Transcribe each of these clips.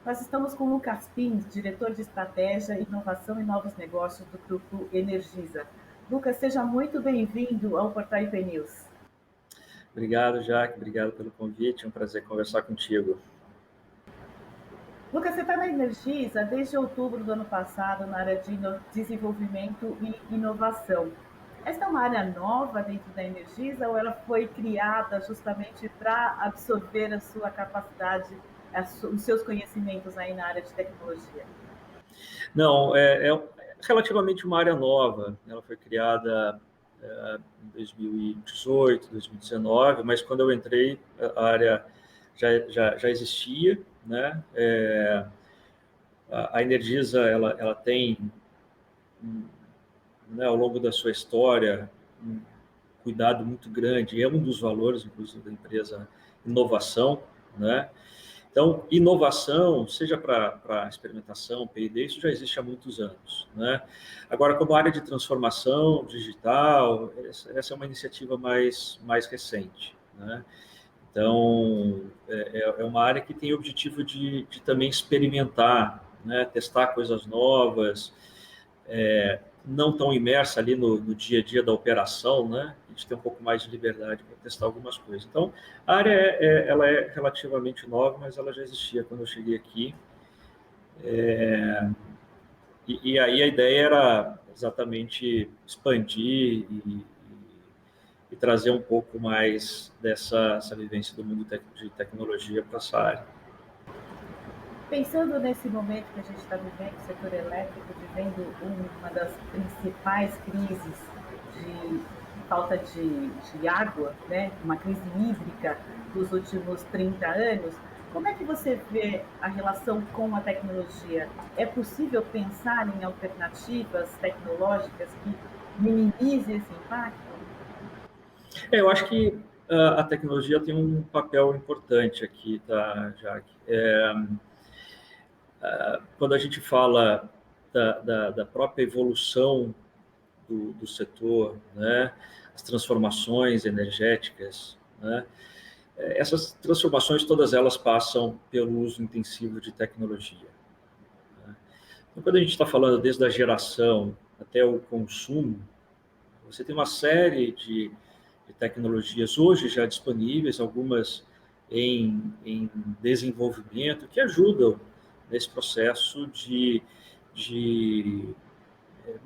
Nós estamos com o Lucas Pins, diretor de Estratégia, Inovação e Novos Negócios do Grupo Energisa. Lucas, seja muito bem-vindo ao Portal IP News. Obrigado, Jaque. Obrigado pelo convite. É um prazer conversar contigo. Lucas, você está na Energisa desde outubro do ano passado na área de desenvolvimento e inovação. Esta é uma área nova dentro da Energisa ou ela foi criada justamente para absorver a sua capacidade, os seus conhecimentos aí na área de tecnologia? Não, é relativamente uma área nova. Ela foi criada em 2018, 2019, mas quando eu entrei, a área já existia, né? A Energisa, ela tem, né, ao longo da sua história, um cuidado muito grande, é um dos valores, inclusive, da empresa, inovação, né? Então, inovação, seja para experimentação, P&D, isso já existe há muitos anos, né? Agora, como área de transformação digital, essa é uma iniciativa mais recente, né? Então, é uma área que tem o objetivo de também experimentar, né? Testar coisas novas, não tão imersa ali no dia a dia da operação, né? A gente tem um pouco mais de liberdade para testar algumas coisas. Então, a área ela é relativamente nova, mas ela já existia quando eu cheguei aqui. E aí a ideia era exatamente expandir e trazer um pouco mais essa vivência do mundo de tecnologia para essa área. Pensando nesse momento que a gente está vivendo, o setor elétrico vivendo uma das principais crises de falta de água, né? Uma crise hídrica dos últimos 30 anos, como é que você vê a relação com a tecnologia? É possível pensar em alternativas tecnológicas que minimizem esse impacto? Eu acho que a tecnologia tem um papel importante aqui, tá, Jaque? Quando a gente fala da própria evolução do setor, né, as transformações energéticas, né, essas transformações todas elas passam pelo uso intensivo de tecnologia. Né? Então, quando a gente está falando desde a geração até o consumo, você tem uma série de tecnologias hoje já disponíveis, algumas em desenvolvimento, que ajudam nesse processo de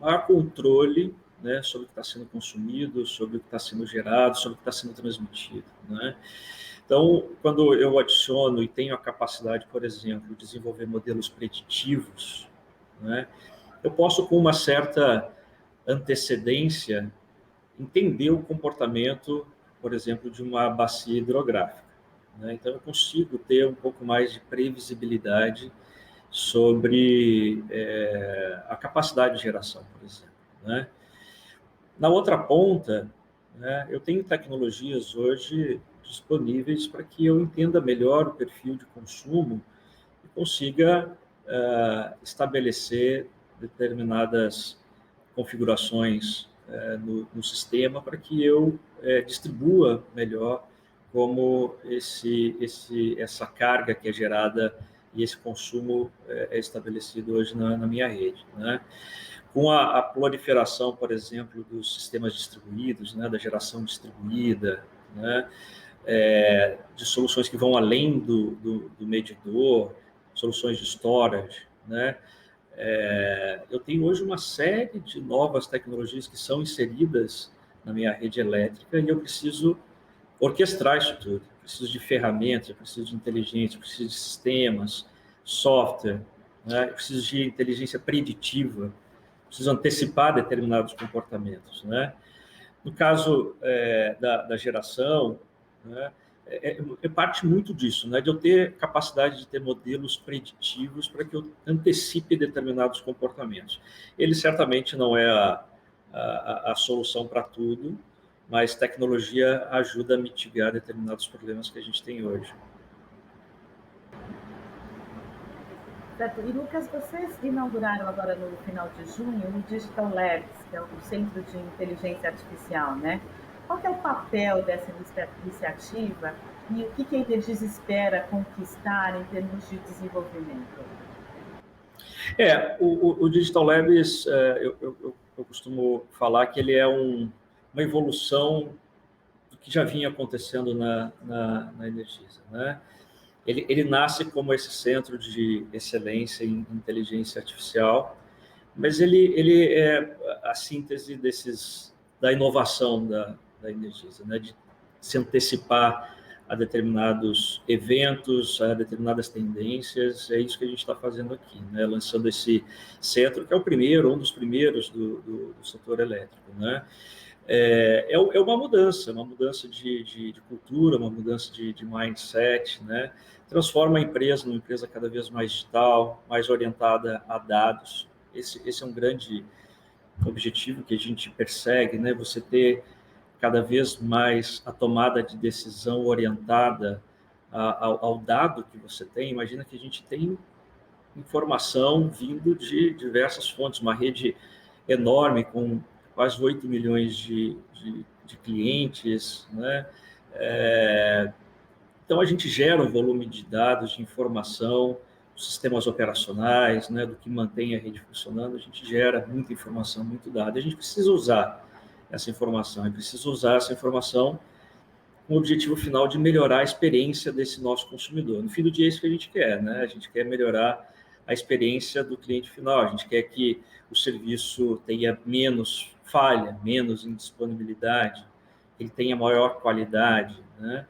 maior controle, né, sobre o que está sendo consumido, sobre o que está sendo gerado, sobre o que está sendo transmitido, né? Então, quando eu adiciono e tenho a capacidade, por exemplo, de desenvolver modelos preditivos, né, eu posso, com uma certa antecedência, entender o comportamento, por exemplo, de uma bacia hidrográfica, né? Então, eu consigo ter um pouco mais de previsibilidade sobre a capacidade de geração, por exemplo, né? Na outra ponta, né, eu tenho tecnologias hoje disponíveis para que eu entenda melhor o perfil de consumo e consiga estabelecer determinadas configurações no sistema para que eu distribua melhor como essa carga que é gerada e esse consumo é estabelecido hoje na minha rede, né? Com a proliferação, por exemplo, dos sistemas distribuídos, né, da geração distribuída, né, de soluções que vão além do medidor, soluções de storage, né? Eu tenho hoje uma série de novas tecnologias que são inseridas na minha rede elétrica e eu preciso orquestrar isso tudo. Eu preciso de ferramentas, eu preciso de inteligência, eu preciso de sistemas, software, né? Eu preciso de inteligência preditiva, preciso antecipar determinados comportamentos, né? No caso da geração, né, parte muito disso, né, de eu ter capacidade de ter modelos preditivos para que eu antecipe determinados comportamentos. Ele certamente não é a solução para tudo, mas tecnologia ajuda a mitigar determinados problemas que a gente tem hoje. Certo. E, Lucas, vocês inauguraram agora no final de junho o Digital Labs, que é o Centro de Inteligência Artificial, né? Qual que é o papel dessa iniciativa e o que a Energisa espera conquistar em termos de desenvolvimento? O Digital Labs, eu costumo falar que ele é uma evolução do que já vinha acontecendo na Energisa, né? Ele nasce como esse centro de excelência em inteligência artificial, mas ele é a síntese da inovação da Energisa, né? De se antecipar a determinados eventos, a determinadas tendências. É isso que a gente está fazendo aqui, né? Lançando esse centro, que é um dos primeiros do setor elétrico, né? É uma mudança de cultura, uma mudança de mindset, né? Transforma a empresa numa empresa cada vez mais digital, mais orientada a dados. Esse é um grande objetivo que a gente persegue, né? Você ter cada vez mais a tomada de decisão orientada ao dado que você tem. Imagina que a gente tem informação vindo de diversas fontes, uma rede enorme com quase 8 milhões de clientes, né? Então, a gente gera um volume de dados, de informação, sistemas operacionais, né, do que mantém a rede funcionando. A gente gera muita informação, muito dado. A gente precisa usar essa informação, com o objetivo final de melhorar a experiência desse nosso consumidor. No fim do dia, é isso que a gente quer, né? A gente quer melhorar a experiência do cliente final, a gente quer que o serviço tenha menos falha, menos indisponibilidade, que ele tenha maior qualidade, né?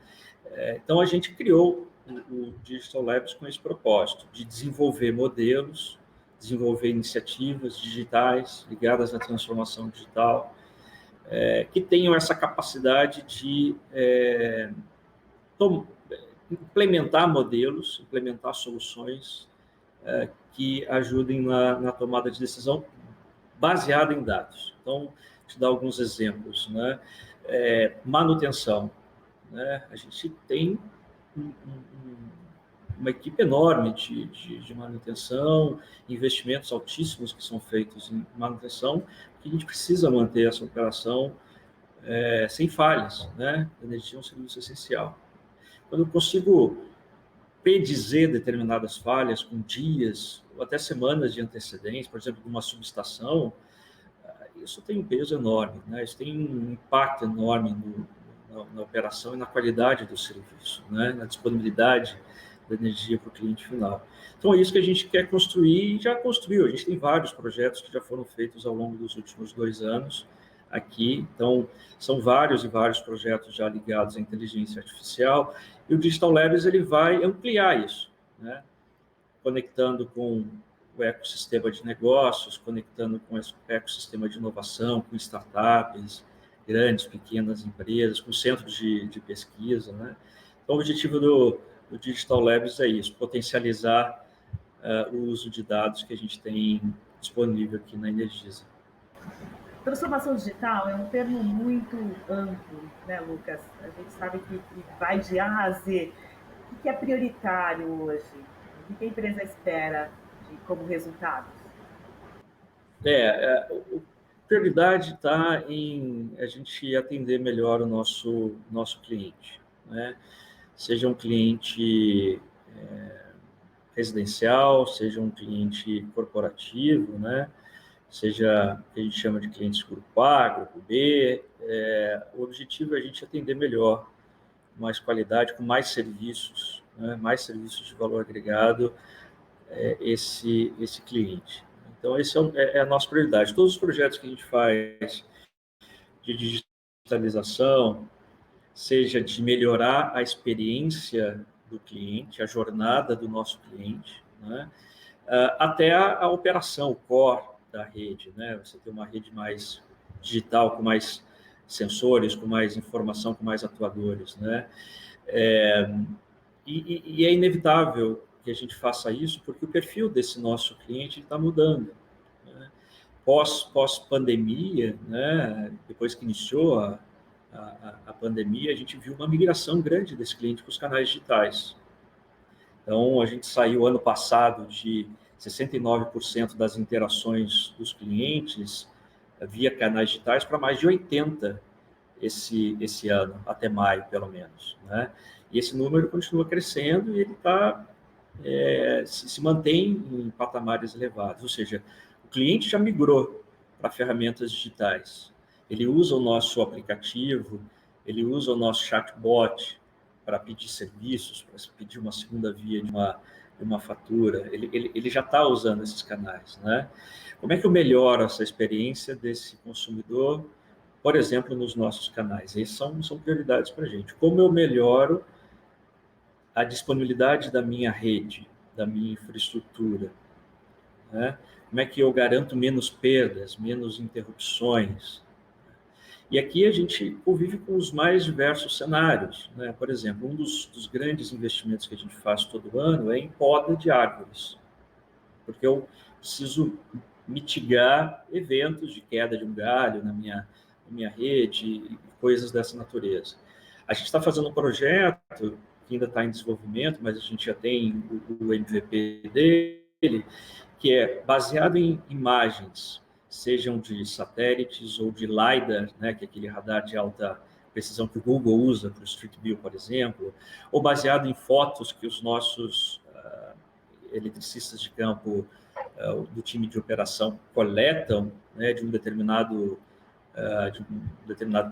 Então, a gente criou o Digital Labs com esse propósito, de desenvolver modelos, desenvolver iniciativas digitais ligadas à transformação digital, que tenham essa capacidade de implementar modelos, implementar soluções que ajudem na tomada de decisão baseada em dados. Então, vou te dar alguns exemplos, né? Manutenção, né? A gente tem uma equipe enorme de manutenção, investimentos altíssimos que são feitos em manutenção, que a gente precisa manter essa operação sem falhas, né? A energia é um serviço essencial. Quando eu consigo predizer determinadas falhas com dias ou até semanas de antecedência, por exemplo, de uma subestação, isso tem um peso enorme, né? Isso tem um impacto enorme na operação e na qualidade do serviço, né? Na disponibilidade da energia para o cliente final. Então, é isso que a gente quer construir e já construiu. A gente tem vários projetos que já foram feitos ao longo dos últimos 2 anos aqui. Então, são vários e vários projetos já ligados à inteligência artificial. E o Digital Labs ele vai ampliar isso, né? Conectando com o ecossistema de negócios, conectando com o ecossistema de inovação, com startups, grandes, pequenas empresas, com centros de pesquisa, né? Então, o objetivo do Digital Labs é isso, potencializar o uso de dados que a gente tem disponível aqui na Energisa. Transformação digital é um termo muito amplo, né, Lucas? A gente sabe que vai de A a Z. O que é prioritário hoje? O que a empresa espera como resultados? A prioridade está em a gente atender melhor o nosso cliente, né? Seja um cliente residencial, seja um cliente corporativo, né? Seja o que a gente chama de clientes grupo A, grupo B. O objetivo é a gente atender melhor, com mais qualidade, com mais serviços, né? Mais serviços de valor agregado, esse cliente. Então, essa é a nossa prioridade. Todos os projetos que a gente faz de digitalização, seja de melhorar a experiência do cliente, a jornada do nosso cliente, né? Até a operação, o core da rede, né? Você tem uma rede mais digital, com mais sensores, com mais informação, com mais atuadores, né? E é inevitável que a gente faça isso, porque o perfil desse nosso cliente está mudando, né? Pós-pandemia, né? Depois que iniciou a pandemia, a gente viu uma migração grande desse cliente para os canais digitais. Então, a gente saiu ano passado de 69% das interações dos clientes via canais digitais para mais de 80% esse ano, até maio, pelo menos, né? E esse número continua crescendo e ele se mantém em patamares elevados, ou seja, o cliente já migrou para ferramentas digitais, ele usa o nosso aplicativo, ele usa o nosso chatbot para pedir serviços, para pedir uma segunda via de uma fatura, ele já está usando esses canais, né? Como é que eu melhoro essa experiência desse consumidor, por exemplo, nos nossos canais? Essas são prioridades para a gente. Como eu melhoro a disponibilidade da minha rede, da minha infraestrutura, né? Como é que eu garanto menos perdas, menos interrupções? E aqui a gente convive com os mais diversos cenários, né? Por exemplo, um dos grandes investimentos que a gente faz todo ano é em poda de árvores, porque eu preciso mitigar eventos de queda de um galho na minha rede e coisas dessa natureza. A gente está fazendo um projeto que ainda está em desenvolvimento, mas a gente já tem o MVP dele, que é baseado em imagens, sejam de satélites ou de LiDAR, né, que é aquele radar de alta precisão que o Google usa para o Street View, por exemplo, ou baseado em fotos que os nossos eletricistas de campo do time de operação coletam, né, de um determinado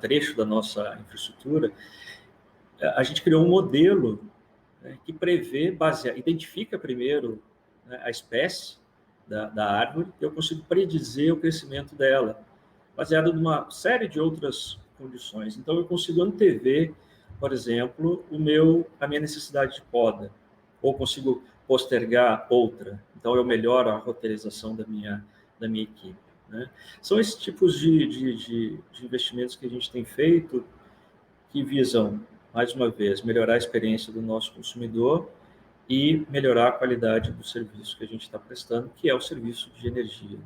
trecho da nossa infraestrutura. A gente criou um modelo, né, que prevê, identifica primeiro, né, a espécie da árvore, e eu consigo predizer o crescimento dela, baseado numa série de outras condições. Então, eu consigo antever, por exemplo, a minha necessidade de poda, ou consigo postergar outra. Então, eu melhoro a roteirização da minha equipe, né? São esses tipos de investimentos que a gente tem feito que visam, mais uma vez, melhorar a experiência do nosso consumidor e melhorar a qualidade do serviço que a gente está prestando, que é o serviço de energia.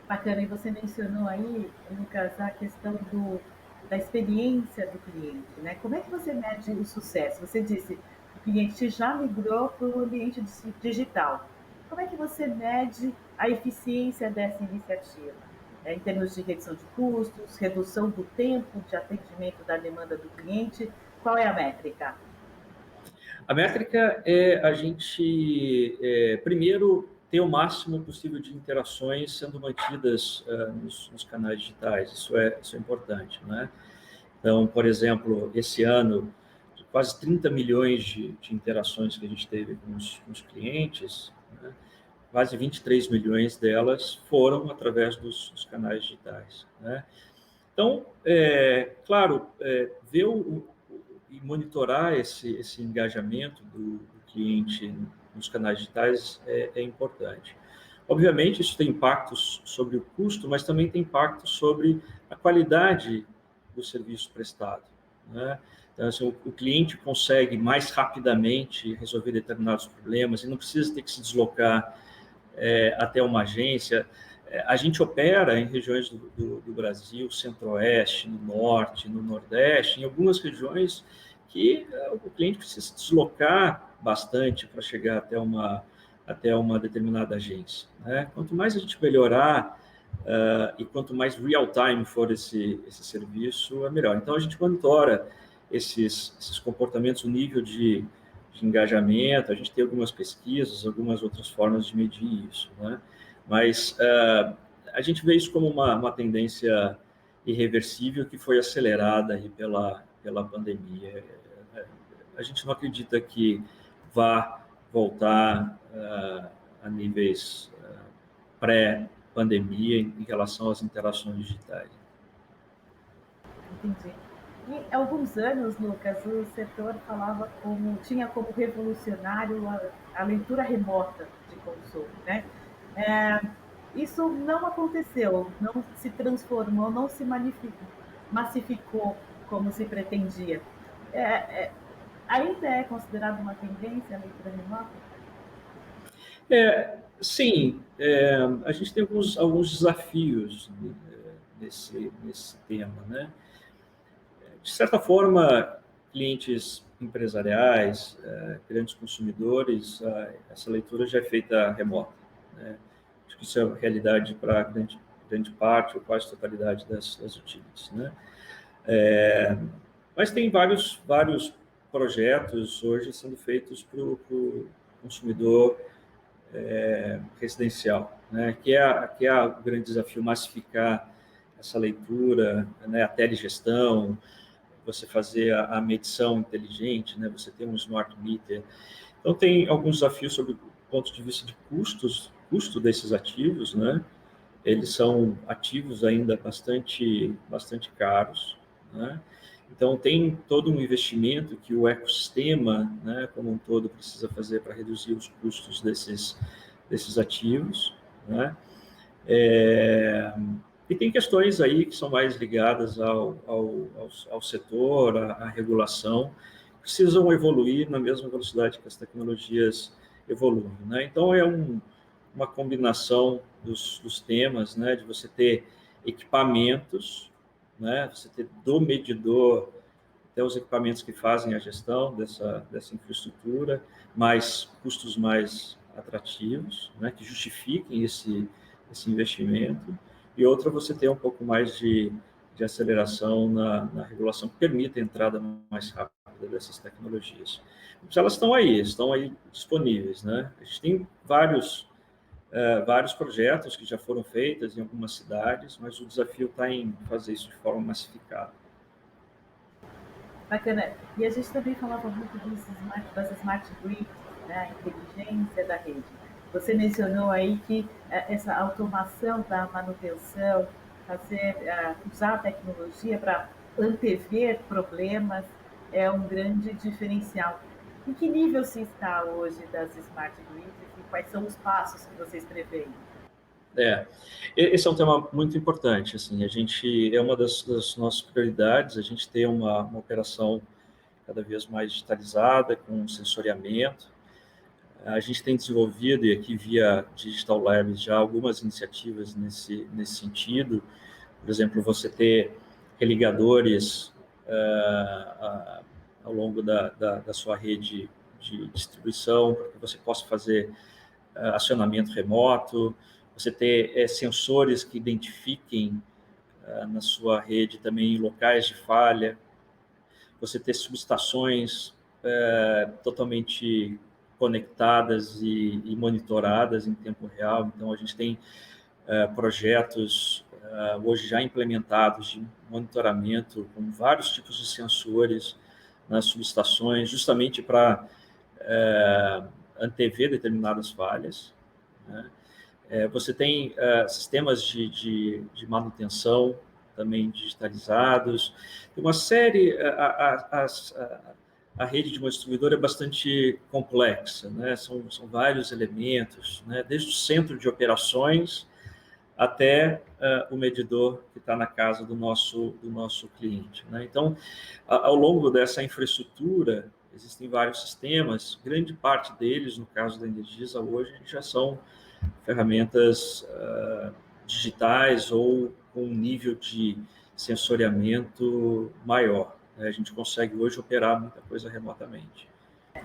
Bacana, e você mencionou aí, Lucas, a questão da experiência do cliente, né? Como é que você mede o sucesso? Você disse que o cliente já migrou para o ambiente digital. Como é que você mede a eficiência dessa iniciativa? Em termos de redução de custos, redução do tempo de atendimento da demanda do cliente, qual é a métrica? A métrica é a gente, primeiro, ter o máximo possível de interações sendo mantidas nos canais digitais. Isso é importante, né? Então, por exemplo, esse ano, quase 30 milhões de interações que a gente teve com os clientes, né? Quase 23 milhões delas foram através dos canais digitais, né? Então, claro, ver e monitorar esse engajamento do cliente nos canais digitais é importante. Obviamente, isso tem impactos sobre o custo, mas também tem impacto sobre a qualidade do serviço prestado, né? Então, assim, o cliente consegue mais rapidamente resolver determinados problemas e não precisa ter que se deslocar até uma agência. A gente opera em regiões do Brasil, centro-oeste, no norte, no nordeste, em algumas regiões que o cliente precisa se deslocar bastante para chegar até uma determinada agência, né? Quanto mais a gente melhorar e quanto mais real-time for esse serviço, é melhor. Então, a gente monitora esses comportamentos, o nível de engajamento, a gente tem algumas pesquisas, algumas outras formas de medir isso, né? Mas a gente vê isso como uma tendência irreversível que foi acelerada aí pela pandemia. A gente não acredita que vá voltar a níveis pré-pandemia em relação às interações digitais. Entendi. E há alguns anos, Lucas, o setor tinha como revolucionário a leitura remota de consumo, né? Isso não aconteceu, não se transformou, não se massificou como se pretendia. É, é, Ainda é considerado uma tendência a leitura remota? Sim, a gente tem alguns desafios nesse tema, né? De certa forma, clientes empresariais, grandes consumidores, essa leitura já é feita remota, né? Acho que isso é uma realidade para grande parte ou quase totalidade das utilities, né? Mas tem vários projetos hoje sendo feitos para o consumidor residencial, né? Que é o grande desafio, massificar essa leitura, né? A telegestão, você fazer a medição inteligente, né? Você ter um smart meter. Então, tem alguns desafios sobre o ponto de vista de custo desses ativos, né? Eles são ativos ainda bastante caros, né? Então, tem todo um investimento que o ecossistema, né, como um todo, precisa fazer para reduzir os custos desses ativos, né? E tem questões aí que são mais ligadas ao setor, à regulação, precisam evoluir na mesma velocidade que as tecnologias evoluem, né? Então, uma combinação dos temas, né, de você ter equipamentos, né, você ter do medidor até os equipamentos que fazem a gestão dessa infraestrutura, mais custos mais atrativos, né, que justifiquem esse investimento, e outra você ter um pouco mais de aceleração na regulação que permita a entrada mais rápida dessas tecnologias. Mas elas estão aí disponíveis, né? A gente tem vários projetos que já foram feitos em algumas cidades, mas o desafio está em fazer isso de forma massificada. Bacana. E a gente também falava muito das smart grids, né, a inteligência da rede. Você mencionou aí que essa automação da manutenção, usar a tecnologia para antever problemas é um grande diferencial. Em que nível se está hoje das smart grids e quais são os passos que vocês preveem? Esse é um tema muito importante. Assim, é uma das nossas prioridades, a gente ter uma operação cada vez mais digitalizada, com sensoriamento. A gente tem desenvolvido, e aqui via Digital Labs, já algumas iniciativas nesse sentido. Por exemplo, você ter religadores ao longo da sua rede de distribuição, para que você possa fazer acionamento remoto, você ter sensores que identifiquem na sua rede também locais de falha, você ter subestações totalmente conectadas e monitoradas em tempo real. Então, a gente tem projetos hoje já implementados de monitoramento com vários tipos de sensores nas subestações, justamente para antever determinadas falhas, né? Você tem sistemas de manutenção também digitalizados, tem uma série, a rede de uma distribuidora é bastante complexa, né? São vários elementos, né? Desde o centro de operações até o medidor que está na casa do nosso cliente, né? Então, ao longo dessa infraestrutura, existem vários sistemas, grande parte deles, no caso da Energisa, hoje já são ferramentas digitais ou com um nível de sensoriamento maior, né? A gente consegue hoje operar muita coisa remotamente.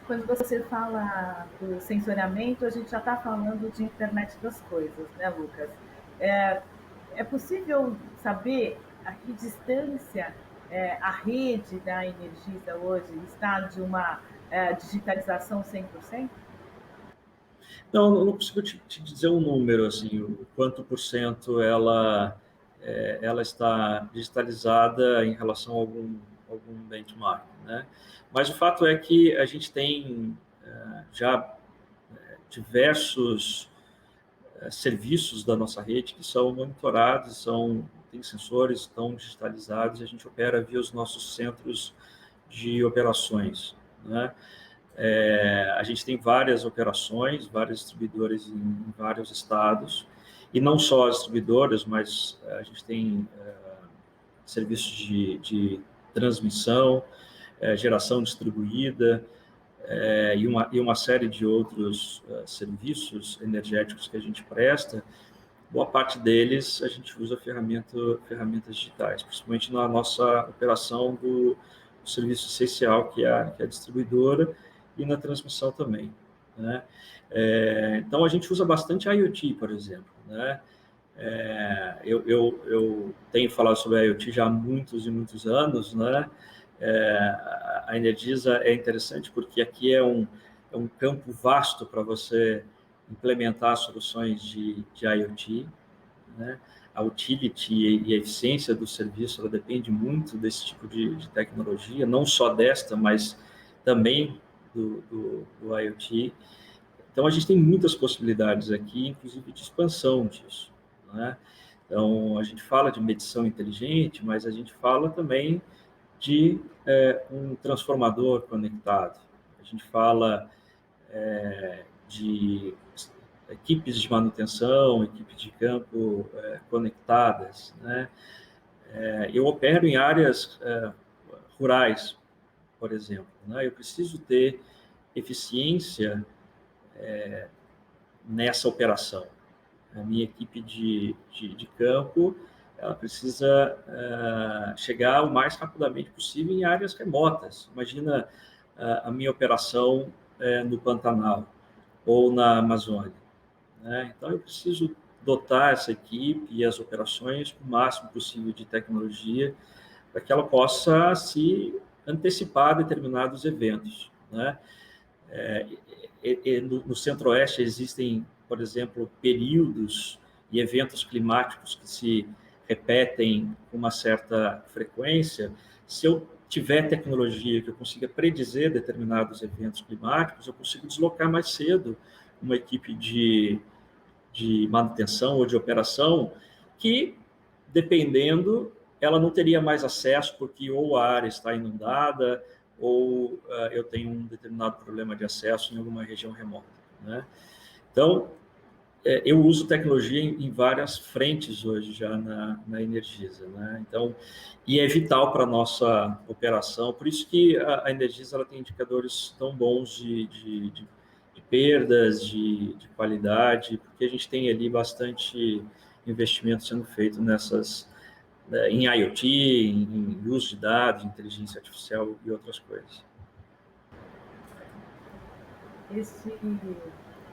Quando você fala do sensoriamento, a gente já está falando de internet das coisas, né, Lucas? É possível saber a que distância a rede da Energisa hoje está de uma digitalização 100%? Não consigo te dizer um número, assim, o quanto por cento ela está digitalizada em relação a algum benchmark, né? Mas o fato é que a gente tem já diversos serviços da nossa rede que são monitorados, tem sensores, estão digitalizados, e a gente opera via os nossos centros de operações, né? A gente tem várias operações, vários distribuidores em vários estados, e não só as distribuidoras, mas a gente tem serviços de transmissão, geração distribuída, e uma série de outros serviços energéticos que a gente presta. Boa parte deles a gente usa ferramentas digitais, principalmente na nossa operação do serviço essencial, que é a distribuidora, e na transmissão também, né? Então, a gente usa bastante IoT, por exemplo, né? Eu tenho falado sobre a IoT já há muitos e muitos anos, né? A Energisa é interessante porque aqui é um campo vasto para você implementar soluções de IoT, né? A utility e a eficiência do serviço, ela depende muito desse tipo de tecnologia, não só desta, mas também do IoT. Então, a gente tem muitas possibilidades aqui, inclusive de expansão disso, né? Então, a gente fala de medição inteligente, mas a gente fala também de um transformador conectado. A gente fala de equipes de manutenção, equipes de campo conectadas, né? Eu opero em áreas rurais, por exemplo, né? Eu preciso ter eficiência nessa operação. A minha equipe de campo, ela precisa chegar o mais rapidamente possível em áreas remotas. Imagina a minha operação no Pantanal ou na Amazônia, né? Então, eu preciso dotar essa equipe e as operações com o máximo possível de tecnologia para que ela possa se antecipar a determinados eventos, né? No Centro-Oeste existem, por exemplo, períodos e eventos climáticos que se repetem com uma certa frequência. Se eu tiver tecnologia que eu consiga predizer determinados eventos climáticos, eu consigo deslocar mais cedo uma equipe de manutenção ou de operação que, dependendo, ela não teria mais acesso porque ou a área está inundada ou eu tenho um determinado problema de acesso em alguma região remota, né? Então, eu uso tecnologia em várias frentes hoje já na Energisa, né? Então, e é vital para a nossa operação, por isso que a Energisa ela tem indicadores tão bons de perdas, de qualidade, porque a gente tem ali bastante investimento sendo feito em IoT, em uso de dados, inteligência artificial e outras coisas. Esse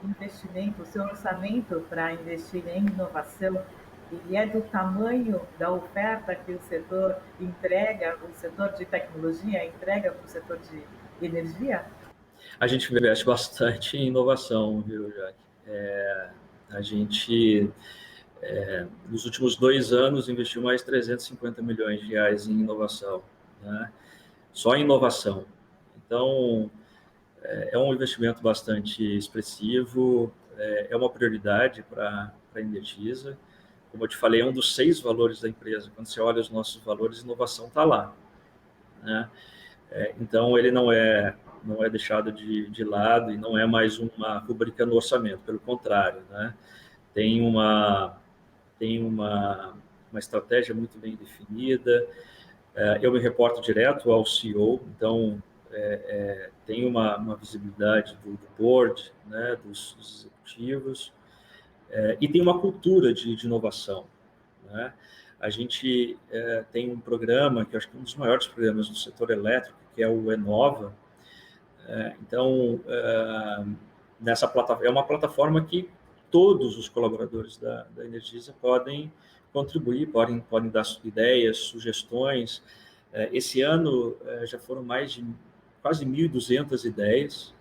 investimento, o seu orçamento para investir em inovação, ele é do tamanho da oferta que o setor entrega, o setor de tecnologia entrega para o setor de energia? A gente investe bastante em inovação, viu, Jaque? A gente, nos últimos 2 anos, investiu mais de 350 milhões de reais em inovação, né? Só em inovação. Então, é um investimento bastante expressivo, é uma prioridade para a Energisa. Como eu te falei, é um dos 6 valores da empresa. Quando você olha os nossos valores, inovação está lá, né? Então, ele não é deixado de lado e não é mais uma rubrica no orçamento, pelo contrário, né? Tem uma estratégia muito bem definida. Eu me reporto direto ao CEO, então tem uma visibilidade do board, né, dos executivos, e tem uma cultura de inovação, né? A gente tem um programa, que eu acho que é um dos maiores programas do setor elétrico, que é o Enova. Então, nessa plataforma, é uma plataforma que todos os colaboradores da Energisa podem contribuir, podem dar ideias, sugestões. Esse ano já foram mais de quase 1.200 ideias,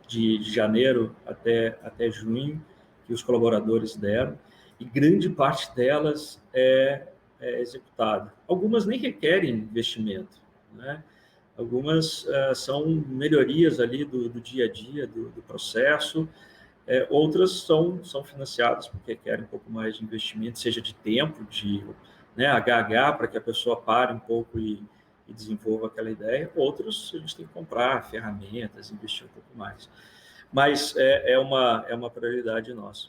de janeiro até junho, que os colaboradores deram, e grande parte delas é executada. Algumas nem requerem investimento, né? Algumas são melhorias ali do dia a dia, do processo. Outras são financiadas porque querem um pouco mais de investimento, seja de tempo, né, HH, para que a pessoa pare um pouco e desenvolva aquela ideia. Outros a gente tem que comprar ferramentas, investir um pouco mais. Mas é uma prioridade nossa.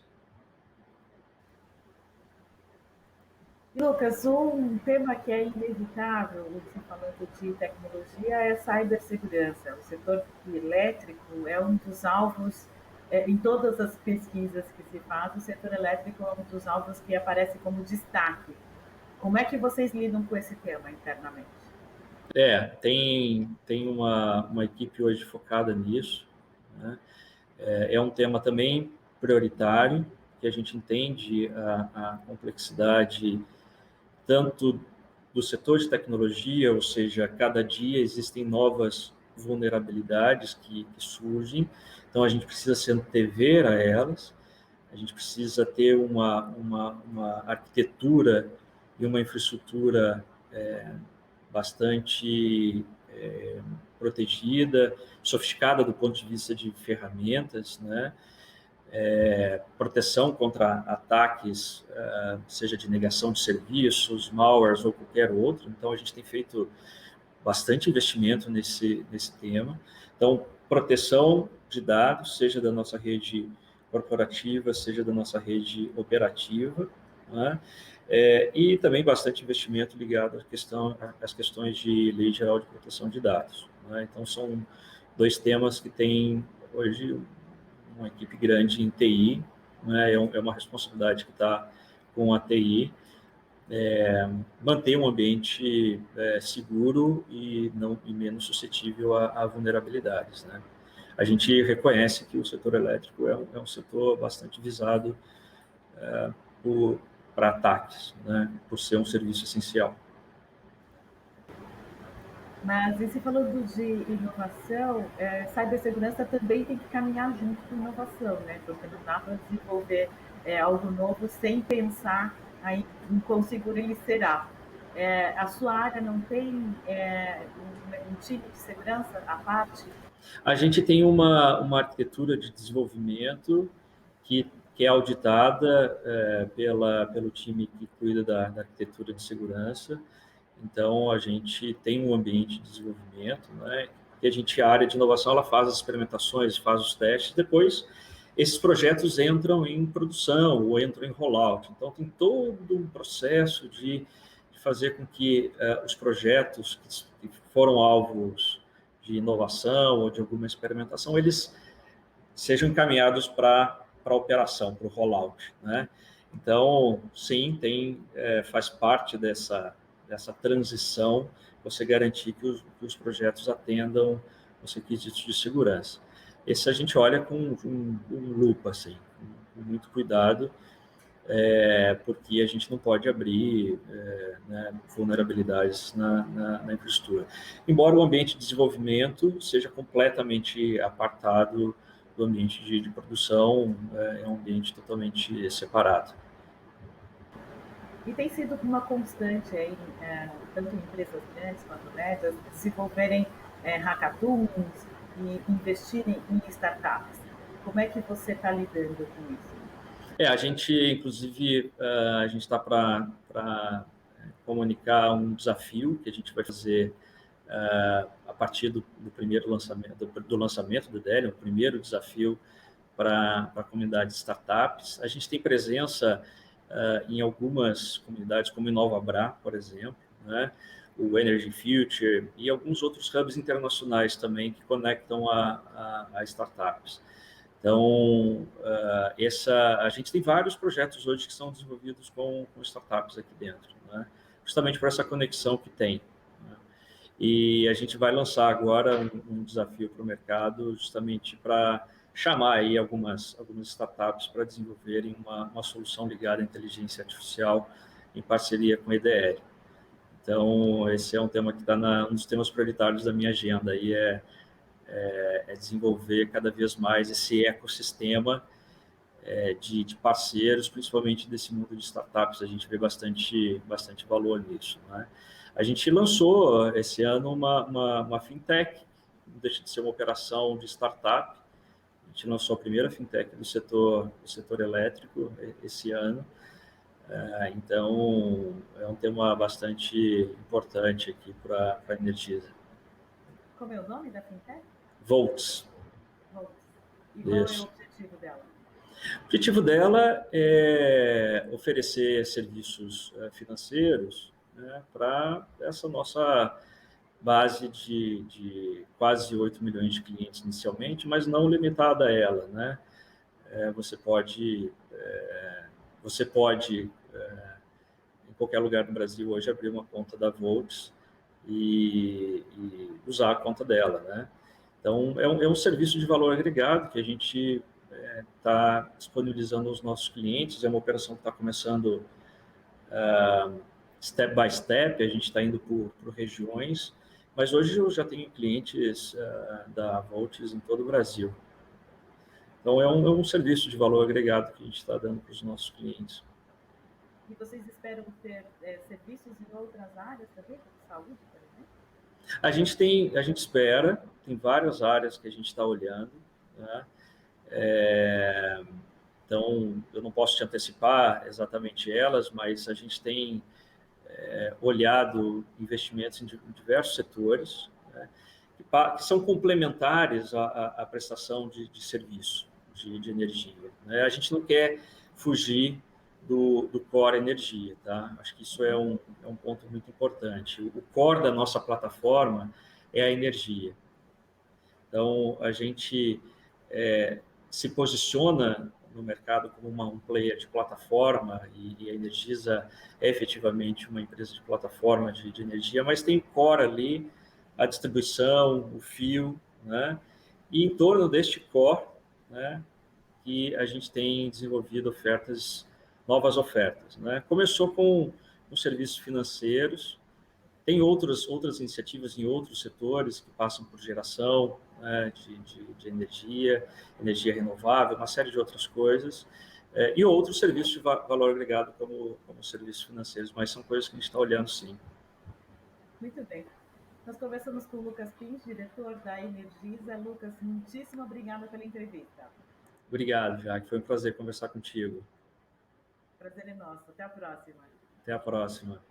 Lucas, um tema que é inevitável, você falando de tecnologia, é a cibersegurança. O setor elétrico é um dos alvos, em todas as pesquisas que se faz, o setor elétrico é um dos alvos que aparece como destaque. Como é que vocês lidam com esse tema internamente? Tem uma equipe hoje focada nisso, né? É um tema também prioritário. que a gente entende a complexidade tanto do setor de tecnologia, ou seja, cada dia existem novas vulnerabilidades que surgem, então a gente precisa se antever a elas, a gente precisa ter uma arquitetura e uma infraestrutura bastante protegida, sofisticada do ponto de vista de ferramentas, né? Proteção contra ataques, seja de negação de serviços, malwares ou qualquer outro. Então, a gente tem feito bastante investimento nesse tema. Então, proteção de dados, seja da nossa rede corporativa, seja da nossa rede operativa, né? E também bastante investimento ligado às questões de Lei Geral de Proteção de Dados, né? Então, são dois temas que têm, hoje, uma equipe grande em TI, né? É uma responsabilidade que está com a TI, manter um ambiente seguro e menos suscetível a vulnerabilidades, né? A gente reconhece que o setor elétrico é um setor bastante visado para ataques, né? Por ser um serviço essencial. Mas e você falou de inovação, cibersegurança também tem que caminhar junto com inovação, né? Porque não dá para desenvolver algo novo sem pensar aí em quão seguro ele será. A sua área não tem um time de segurança à parte? A gente tem uma arquitetura de desenvolvimento que é auditada pelo time que cuida da arquitetura de segurança. Então, a gente tem um ambiente de desenvolvimento, né? E a área de inovação, ela faz as experimentações, faz os testes, depois esses projetos entram em produção ou entram em rollout. Então, tem todo um processo de fazer com que os projetos que foram alvos de inovação ou de alguma experimentação, eles sejam encaminhados para a operação, para o rollout, né? Então, sim, faz parte dessa transição, você garantir que os projetos atendam os requisitos de segurança. Esse a gente olha com lupa, assim, com muito cuidado, porque a gente não pode abrir né, vulnerabilidades na infraestrutura. Embora o ambiente de desenvolvimento seja completamente apartado do ambiente de produção, é um ambiente totalmente separado. E tem sido uma constante aí, tanto em empresas grandes quanto médias, desenvolverem hackathons e investirem em startups. Como é que você está lidando com isso? A gente, inclusive, a gente está para comunicar um desafio que a gente vai fazer a partir do primeiro lançamento do DELI, o primeiro desafio para a comunidade de startups. A gente tem presença em algumas comunidades, como InovaBra, por exemplo, né? O Energy Future e alguns outros hubs internacionais também que conectam a startups. Então, a gente tem vários projetos hoje que são desenvolvidos com startups aqui dentro, né? Justamente por essa conexão que tem, né? E a gente vai lançar agora um desafio para o mercado justamente para chamar aí algumas startups para desenvolverem uma solução ligada à inteligência artificial em parceria com a EDR. Então, esse é um tema que está um dos temas prioritários da minha agenda, e é desenvolver cada vez mais esse ecossistema de parceiros, principalmente desse mundo de startups. A gente vê bastante valor nisso, né? A gente lançou esse ano uma fintech, não deixa de ser uma operação de startup. A gente lançou a primeira fintech do setor elétrico esse ano. Então, é um tema bastante importante aqui para a Energisa. Como é o nome da fintech? Volts. Volts. E qual é o objetivo dela? O objetivo dela é oferecer serviços financeiros, né, para essa nossa base de quase 8 milhões de clientes inicialmente, mas não limitada a ela, né? Você pode, em qualquer lugar do Brasil hoje, abrir uma conta da Volts e usar a conta dela, né? Então, é um serviço de valor agregado que a gente está disponibilizando aos nossos clientes. É uma operação que está começando step by step, a gente está indo por regiões, mas hoje eu já tenho clientes da Voltes em todo o Brasil. Então, é um serviço de valor agregado que a gente está dando para os nossos clientes. E vocês esperam ter serviços em outras áreas também, como saúde, por exemplo? A gente espera, tem várias áreas que a gente está olhando, né? Então, eu não posso te antecipar exatamente elas, mas a gente tem olhado investimentos em diversos setores, né, que são complementares à prestação de serviço de energia, né? A gente não quer fugir do core energia, tá? Acho que isso é um ponto muito importante. O core da nossa plataforma é a energia. Então, a gente se posiciona no mercado como um player de plataforma, e a Energisa é efetivamente uma empresa de plataforma de energia, mas tem core ali a distribuição, o fio, né? E em torno deste core, né, que a gente tem desenvolvido novas ofertas, né? Começou com os serviços financeiros, tem outras iniciativas em outros setores que passam por geração, né, de energia renovável, uma série de outras coisas, e outros serviços de valor agregado, como serviços financeiros, mas são coisas que a gente está olhando, sim. Muito bem. Nós conversamos com o Lucas Pins, diretor da Energisa. Lucas, muitíssimo obrigada pela entrevista. Obrigado, Jaque. Foi um prazer conversar contigo. Prazer é nosso. Até a próxima. Até a próxima.